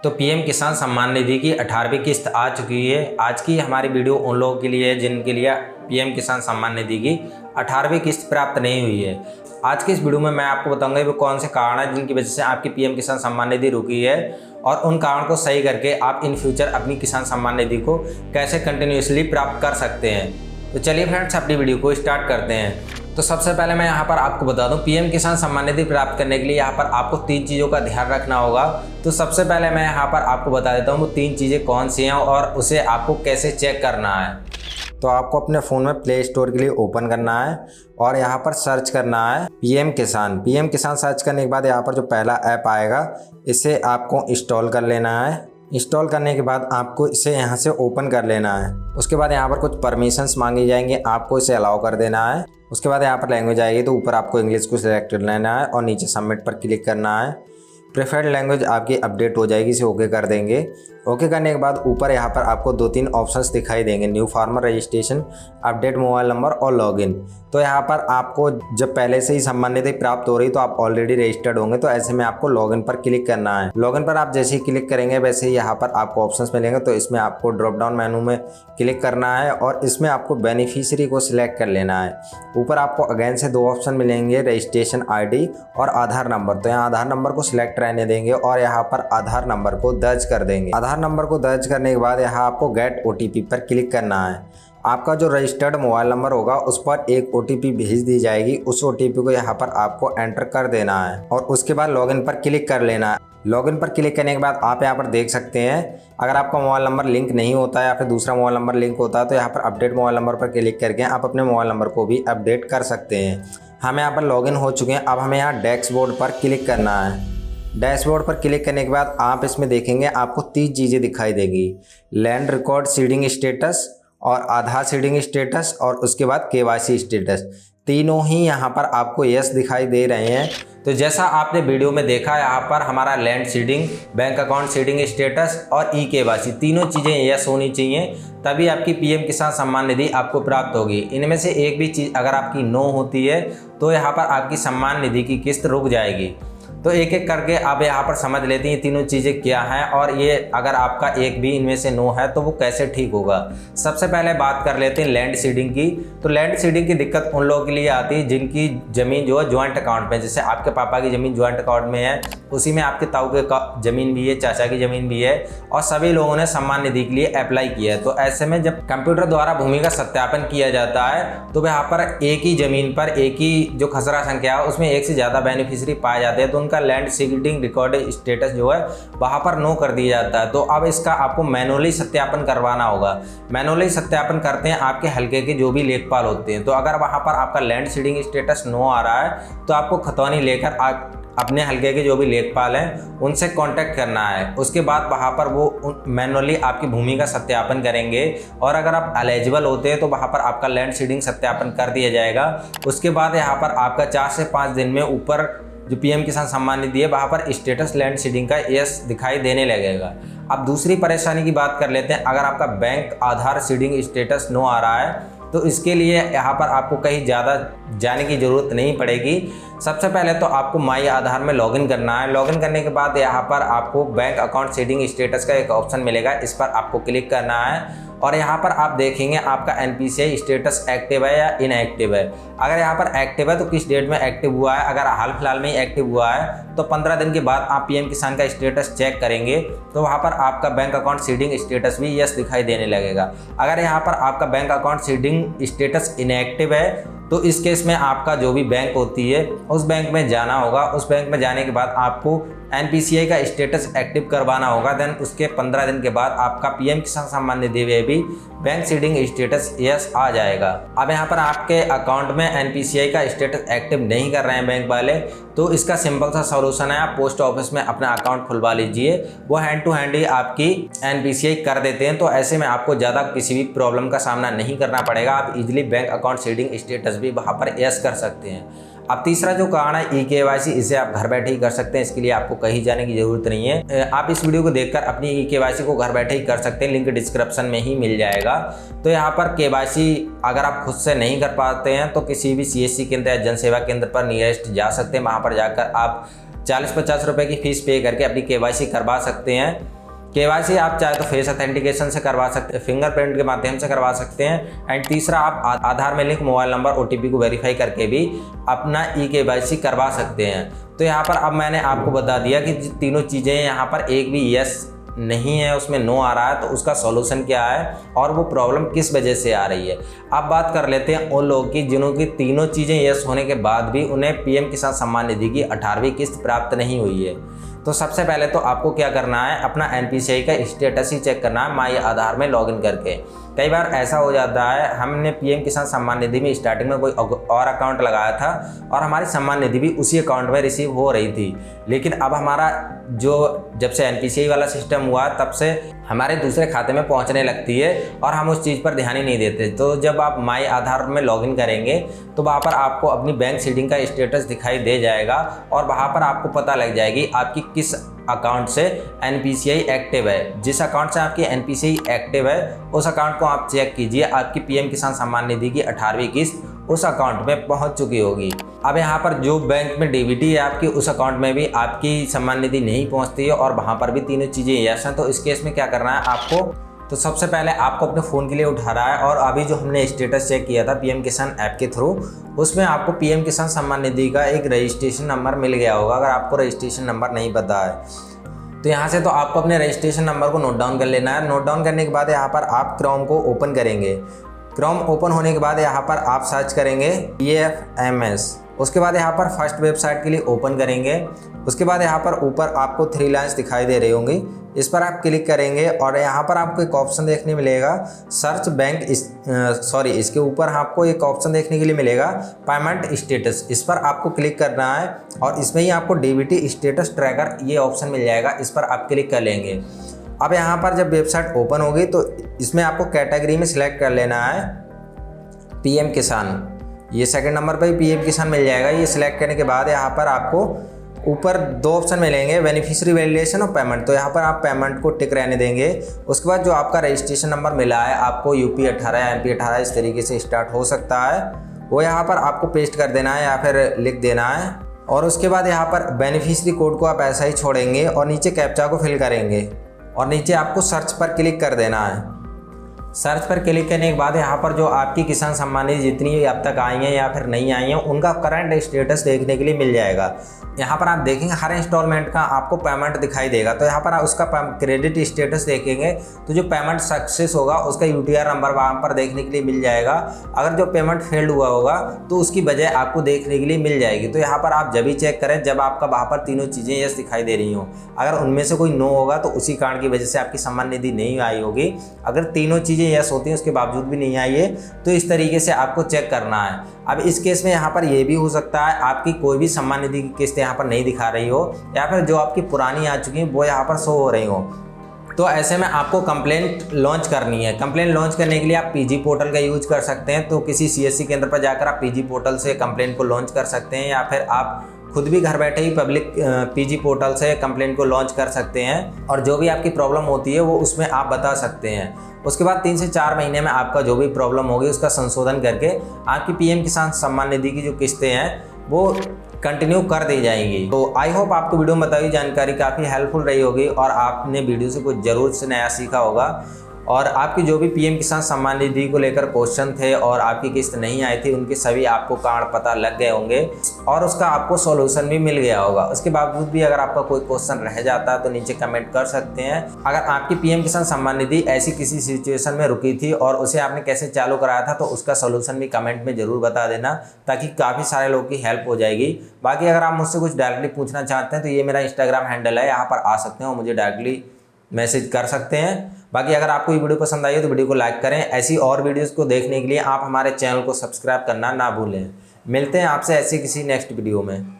तो पीएम किसान सम्मान निधि की 18वीं किस्त आ चुकी है। आज की हमारी वीडियो उन लोगों के लिए है जिनके लिए पीएम किसान सम्मान निधि की 18वीं किस्त प्राप्त नहीं हुई है। आज की इस वीडियो में मैं आपको बताऊंगा वो कौन से कारण हैं जिनकी वजह से आपकी पीएम किसान सम्मान निधि रुकी है और उन कारण को सही करके आप इन फ्यूचर अपनी किसान सम्मान निधि को कैसे कंटिन्यूसली प्राप्त कर सकते हैं। तो चलिए फ्रेंड्स, अपनी वीडियो को स्टार्ट करते हैं। तो सबसे पहले मैं यहाँ पर आपको बता दूं, पीएम किसान सम्मान निधि प्राप्त करने के लिए यहाँ पर आपको 3 चीज़ों का ध्यान रखना होगा। तो सबसे पहले मैं यहाँ पर आपको बता देता हूँ वो 3 चीज़ें कौन सी हैं और उसे आपको कैसे चेक करना है। तो आपको अपने फ़ोन में प्ले स्टोर के लिए ओपन करना है और यहाँ पर सर्च करना है पीएम किसान। पीएम किसान सर्च करने के बाद यहाँ पर जो पहला ऐप आएगा इसे आपको इंस्टॉल कर लेना है। इंस्टॉल करने के बाद आपको इसे यहाँ से ओपन कर लेना है। उसके बाद यहाँ पर कुछ परमिशंस मांगी जाएंगी, आपको इसे अलाउ कर देना है। उसके बाद यहाँ पर लैंग्वेज आएगी तो ऊपर आपको इंग्लिश को सिलेक्ट कर लेना है और नीचे सबमिट पर क्लिक करना है। प्रेफर्ड लैंग्वेज आपकी अपडेट हो जाएगी, इसे ओके कर देंगे। ओके करने के बाद ऊपर यहाँ पर आपको 2-3 ऑप्शंस दिखाई देंगे, new farmer registration, update mobile number और लॉगिन। तो यहाँ पर आपको जब पहले से ही सम्मान निधि प्राप्त हो रही तो आप ऑलरेडी रजिस्टर्ड होंगे, तो ऐसे में आपको लॉगिन पर क्लिक करना है। लॉगिन पर आप जैसे ही क्लिक करेंगे वैसे ही यहाँ पर आपको ऑप्शंस मिलेंगे, तो इसमें आपको ड्रॉप डाउन मेनू में क्लिक करना है और इसमें आपको बेनिफिशियरी को सिलेक्ट कर लेना है। ऊपर आपको अगेन से 2 ऑप्शन मिलेंगे, रजिस्ट्रेशन ID और आधार नंबर। तो यहाँ आधार नंबर को सिलेक्ट रहने देंगे और यहाँ पर आधार नंबर को दर्ज कर देंगे। आधार नंबर को दर्ज करने के बाद यहाँ आपको गेट OTP पर क्लिक करना है। आपका जो रजिस्टर्ड मोबाइल नंबर होगा उस पर एक OTP भेज दी जाएगी, उस OTP को यहाँ पर आपको एंटर कर देना है और उसके बाद लॉगिन पर क्लिक कर लेना है। लॉगिन पर क्लिक करने के बाद आप यहाँ पर देख सकते हैं, अगर आपका मोबाइल नंबर लिंक नहीं होता है या फिर दूसरा मोबाइल नंबर लिंक होता है तो यहाँ पर अपडेट मोबाइल नंबर पर क्लिक करके आप अपने मोबाइल नंबर को भी अपडेट कर सकते हैं। हम यहाँ पर लॉगिन हो चुके हैं। अब हमें यहाँ डैशबोर्ड पर क्लिक करना है। डैशबोर्ड पर क्लिक करने के बाद आप इसमें देखेंगे आपको 3 चीज़ें दिखाई देंगी, लैंड रिकॉर्ड सीडिंग स्टेटस और आधार सीडिंग स्टेटस और उसके बाद KYC स्टेटस। तीनों ही यहाँ पर आपको यस दिखाई दे रहे हैं। तो जैसा आपने वीडियो में देखा, यहाँ पर हमारा land seeding, bank account seeding status और KYC तीनों चीज़ें यस होनी चाहिए, तभी आपकी पीएम किसान सम्मान निधि आपको प्राप्त होगी। इनमें से एक भी चीज़ अगर आपकी नो होती है तो यहाँ पर आपकी सम्मान निधि की किस्त रुक जाएगी। तो एक एक करके आप यहाँ पर समझ लेते हैं तीनों चीज़ें क्या हैं और ये अगर आपका एक भी इनमें से नो है तो वो कैसे ठीक होगा। सबसे पहले बात कर लेते हैं लैंड सीडिंग की। तो लैंड सीडिंग की दिक्कत उन लोगों के लिए आती है जिनकी ज़मीन जो है ज्वाइंट अकाउंट में, जैसे आपके पापा की ज़मीन ज्वाइंट अकाउंट में है, उसी में आपके ताऊ के ज़मीन भी है, चाचा की ज़मीन भी है और सभी लोगों ने सम्मान निधि के लिए अप्लाई किया है। तो ऐसे में जब कंप्यूटर द्वारा भूमि का सत्यापन किया जाता है तो वहाँ पर एक ही ज़मीन पर एक ही जो खसरा संख्या है उसमें एक से ज़्यादा बेनिफिशियरी पाए जाते हैं, तो उनका लैंड सीडिंग रिकॉर्ड स्टेटस जो है वहाँ पर नो कर दिया जाता है। तो अब इसका आपको मैनुअली सत्यापन करवाना होगा। मैनुअली सत्यापन करते हैं आपके हल्के के जो भी लेखपाल होते हैं। तो अगर वहाँ पर आपका लैंड सीडिंग स्टेटस नो आ रहा है तो आपको खतौनी लेकर अपने हल्के के जो भी लेखपाल हैं उनसे कांटेक्ट करना है। उसके बाद वहाँ पर वो मैनुअली आपकी भूमि का सत्यापन करेंगे और अगर आप एलिजिबल होते हैं तो वहाँ पर आपका लैंड सीडिंग सत्यापन कर दिया जाएगा। उसके बाद यहाँ पर आपका 4 से 5 दिन में ऊपर जो पीएम किसान सम्मान निधि है वहाँ पर स्टेटस लैंड सीडिंग का यस दिखाई देने लगेगा। अब दूसरी परेशानी की बात कर लेते हैं। अगर आपका बैंक आधार सीडिंग स्टेटस नो आ रहा है तो इसके लिए यहाँ पर आपको कहीं ज़्यादा जाने की ज़रूरत नहीं पड़ेगी। सबसे पहले तो आपको माई आधार में लॉगिन करना है। लॉगिन करने के बाद यहाँ पर आपको बैंक अकाउंट सीडिंग स्टेटस का एक ऑप्शन मिलेगा, इस पर आपको क्लिक करना है और यहाँ पर आप देखेंगे आपका NPCI स्टेटस एक्टिव है या इनएक्टिव है। अगर यहाँ पर एक्टिव है तो किस डेट में एक्टिव हुआ है, अगर हाल फिलहाल में ही एक्टिव हुआ है तो 15 दिन के बाद आप पीएम किसान का स्टेटस चेक करेंगे तो वहाँ पर आपका बैंक अकाउंट सीडिंग स्टेटस भी यस दिखाई देने लगेगा। अगर यहाँ पर आपका bank account seeding status inactive है तो इस केस में आपका जो भी बैंक होती है उस बैंक में जाना होगा। उस बैंक में जाने के बाद आपको NPCI का स्टेटस एक्टिव करवाना होगा। देन उसके 15 दिन के बाद आपका पीएम किसान सम्मान निधि में भी बैंक सीडिंग स्टेटस यस आ जाएगा। अब यहाँ पर आपके अकाउंट में NPCI का स्टेटस एक्टिव नहीं कर रहे हैं बैंक वाले, तो इसका सिंपल सा सॉल्यूशन है, आप पोस्ट ऑफिस में अपना अकाउंट खुलवा लीजिए, वो हैंड टू हैंड ही आपकी NPCI कर देते हैं। तो ऐसे में आपको ज़्यादा किसी भी प्रॉब्लम का सामना नहीं करना पड़ेगा, आप easily bank account seeding status भी वहाँ पर यस कर सकते हैं। अब तीसरा जो कारण है eKYC, इसे आप घर बैठे ही कर सकते हैं, इसके लिए आपको कहीं जाने की ज़रूरत नहीं है। आप इस वीडियो को देखकर अपनी eKYC को घर बैठे ही कर सकते हैं, लिंक डिस्क्रिप्शन में ही मिल जाएगा। तो यहाँ पर KYC अगर आप खुद से नहीं कर पाते हैं तो किसी भी CSC केंद्र या जन सेवा केंद्र पर नियरेस्ट जा सकते हैं, वहाँ पर जाकर आप 40-50 रुपये की फ़ीस पे करके अपनी KYC करवा सकते हैं। KYC आप चाहे तो फेस ऑथेंटिकेशन से करवा सकते हैं, फिंगरप्रिंट के माध्यम से करवा सकते हैं। एंड तीसरा, आप आधार में लिंक मोबाइल नंबर OTP को वेरीफाई करके भी अपना KYC करवा सकते हैं। तो यहाँ पर अब मैंने आपको बता दिया कि तीनों चीज़ें यहाँ पर एक भी यस नहीं है, उसमें नो आ रहा है, तो उसका सॉल्यूशन क्या है और वो प्रॉब्लम किस वजह से आ रही है। अब बात कर लेते हैं उन लोगों की जिन्हों की तीनों चीज़ें यस होने के बाद भी उन्हें PM किसान सम्मान निधि की 18वीं किस्त प्राप्त नहीं हुई है। तो सबसे पहले तो आपको क्या करना है, अपना NPCI का स्टेटस ही चेक करना है माई आधार में लॉगिन करके। कई बार ऐसा हो जाता है, हमने PM किसान सम्मान निधि में स्टार्टिंग में कोई और अकाउंट लगाया था और हमारी सम्मान निधि भी उसी अकाउंट में रिसीव हो रही थी, लेकिन अब हमारा जब से NPCI वाला सिस्टम हुआ तब से हमारे दूसरे खाते में पहुंचने लगती है और हम उस चीज़ पर ध्यान ही नहीं देते। तो जब आप माई आधार में लॉगिन करेंगे तो वहाँ पर आपको अपनी बैंक सीडिंग का स्टेटस दिखाई दे जाएगा और वहाँ पर आपको पता लग जाएगी आपकी किस अकाउंट से NPCI एक्टिव है। जिस अकाउंट से आपकी NPCI एक्टिव है उस अकाउंट को आप चेक कीजिए, आपकी PM किसान सम्मान निधि की 18वीं किस्त उस अकाउंट में पहुंच चुकी होगी। अब यहाँ पर जो बैंक में DBT है आपकी, उस अकाउंट में भी आपकी सम्मान निधि नहीं पहुंचती है और वहाँ पर भी तीनों चीज़ें यस हैं। तो इस केस में क्या करना है आपको, तो सबसे पहले आपको अपने फ़ोन के लिए उठा रहा है और अभी जो हमने स्टेटस चेक किया था PM किसान ऐप के थ्रू, उसमें आपको PM किसान सम्मान निधि का एक रजिस्ट्रेशन नंबर मिल गया होगा। अगर आपको रजिस्ट्रेशन नंबर नहीं पता है तो यहाँ से तो आपको अपने रजिस्ट्रेशन नंबर को नोट डाउन कर लेना है। नोट डाउन करने के बाद यहाँ पर आप क्रोम को ओपन करेंगे। क्रोम ओपन होने के बाद यहाँ पर आप सर्च करेंगे PFMS। उसके बाद यहाँ पर फर्स्ट वेबसाइट के लिए ओपन करेंगे। उसके बाद यहाँ पर ऊपर आपको 3 लाइन्स दिखाई दे रही होंगी, इस पर आप क्लिक करेंगे और यहाँ पर आपको एक ऑप्शन देखने मिलेगा सर्च बैंक इसके ऊपर आपको एक ऑप्शन देखने के लिए मिलेगा पेमेंट स्टेटस। इस पर आपको क्लिक करना है और इसमें ही आपको DBT स्टेटस ट्रैकर ये ऑप्शन मिल जाएगा, इस पर आप क्लिक कर लेंगे। अब यहाँ पर जब वेबसाइट ओपन होगी तो इसमें आपको कैटेगरी में सिलेक्ट कर लेना है PM किसान। ये सेकंड नंबर पर PM किसान मिल जाएगा। ये सिलेक्ट करने के बाद यहाँ पर आपको ऊपर 2 ऑप्शन मिलेंगे, बेनिफिशियरी वैलिडेशन और पेमेंट। तो यहाँ पर आप पेमेंट को टिक रहने देंगे। उसके बाद जो आपका रजिस्ट्रेशन नंबर मिला है आपको UP 18 या MP 18 इस तरीके से स्टार्ट हो सकता है, वो यहाँ पर आपको पेस्ट कर देना है या फिर लिख देना है। और उसके बाद यहाँ पर बेनिफिशियरी कोड को आप ऐसा ही छोड़ेंगे और नीचे कैप्चा को फिल करेंगे और नीचे आपको सर्च पर क्लिक कर देना है। सर्च पर क्लिक करने के बाद यहाँ पर जो आपकी किसान सम्मान निधि जितनी अब तक आई हैं या फिर नहीं आई हैं उनका करंट स्टेटस देखने के लिए मिल जाएगा। यहाँ पर आप देखेंगे हर इंस्टॉलमेंट का आपको पेमेंट दिखाई देगा। तो यहाँ पर आप उसका क्रेडिट स्टेटस देखेंगे तो जो पेमेंट सक्सेस होगा उसका UTR नंबर वहाँ पर देखने के लिए मिल जाएगा। अगर जो पेमेंट फेल्ड हुआ होगा तो उसकी वजह आपको देखने के लिए मिल जाएगी। तो यहाँ पर आप जब भी चेक करें जब आपका वहाँ पर तीनों चीज़ें यस दिखाई दे रही हों। अगर उनमें से कोई नो होगा तो उसी कारण की वजह से आपकी सम्मान निधि नहीं आई होगी। अगर तीनों चीज़ें यस होती हैं उसके बावजूद भी नहीं आई है तो इस तरीके से आपको चेक करना है। अब इस केस में यहाँ पर ये भी हो सकता है आपकी कोई भी सम्मान निधि की किस्त यहाँ पर नहीं दिखा रही हो या फिर जो आपकी पुरानी आ चुकी है वो यहाँ पर शो हो रही हो। तो ऐसे में आपको कंप्लेंट लॉन्च करनी है। कंप्लेंट लॉन्च करने के लिए आप PG पोर्टल का यूज कर सकते हैं। तो किसी CSC केंद्र पर जाकर आप PG पोर्टल से कंप्लेंट को लॉन्च कर सकते हैं या फिर आप खुद भी घर बैठे ही पब्लिक PG पोर्टल से कंप्लेंट को लॉन्च कर सकते हैं और जो भी आपकी प्रॉब्लम होती है वो उसमें आप बता सकते हैं। उसके बाद 3 से 4 महीने में आपका जो भी प्रॉब्लम होगी उसका संशोधन करके आपकी PM किसान सम्मान निधि की जो किस्तें हैं वो कंटिन्यू कर दी जाएंगी। तो आई होप आपको वीडियो में बताई जानकारी काफ़ी हेल्पफुल रही होगी और आपने वीडियो से कुछ ज़रूर से नया सीखा होगा और आपकी जो भी PM किसान सम्मान निधि को लेकर क्वेश्चन थे और आपकी किस्त नहीं आई थी उनके सभी आपको कारण पता लग गए होंगे और उसका आपको सॉल्यूशन भी मिल गया होगा। उसके बावजूद भी अगर आपका कोई क्वेश्चन रह जाता है तो नीचे कमेंट कर सकते हैं। अगर आपकी PM किसान सम्मान निधि ऐसी किसी सिचुएशन में रुकी थी और उसे आपने कैसे चालू कराया था तो उसका सॉल्यूशन भी कमेंट में ज़रूर बता देना ताकि काफ़ी सारे लोगों की हेल्प हो जाएगी। बाकी अगर आप मुझसे कुछ डायरेक्टली पूछना चाहते हैं तो ये मेरा इंस्टाग्राम हैंडल है, यहाँ पर आ सकते हैं और मुझे डायरेक्टली मैसेज कर सकते हैं। बाकी अगर आपको ये वीडियो पसंद आई है तो वीडियो को लाइक करें। ऐसी और वीडियोस को देखने के लिए आप हमारे चैनल को सब्सक्राइब करना ना भूलें। मिलते हैं आपसे ऐसी किसी नेक्स्ट वीडियो में।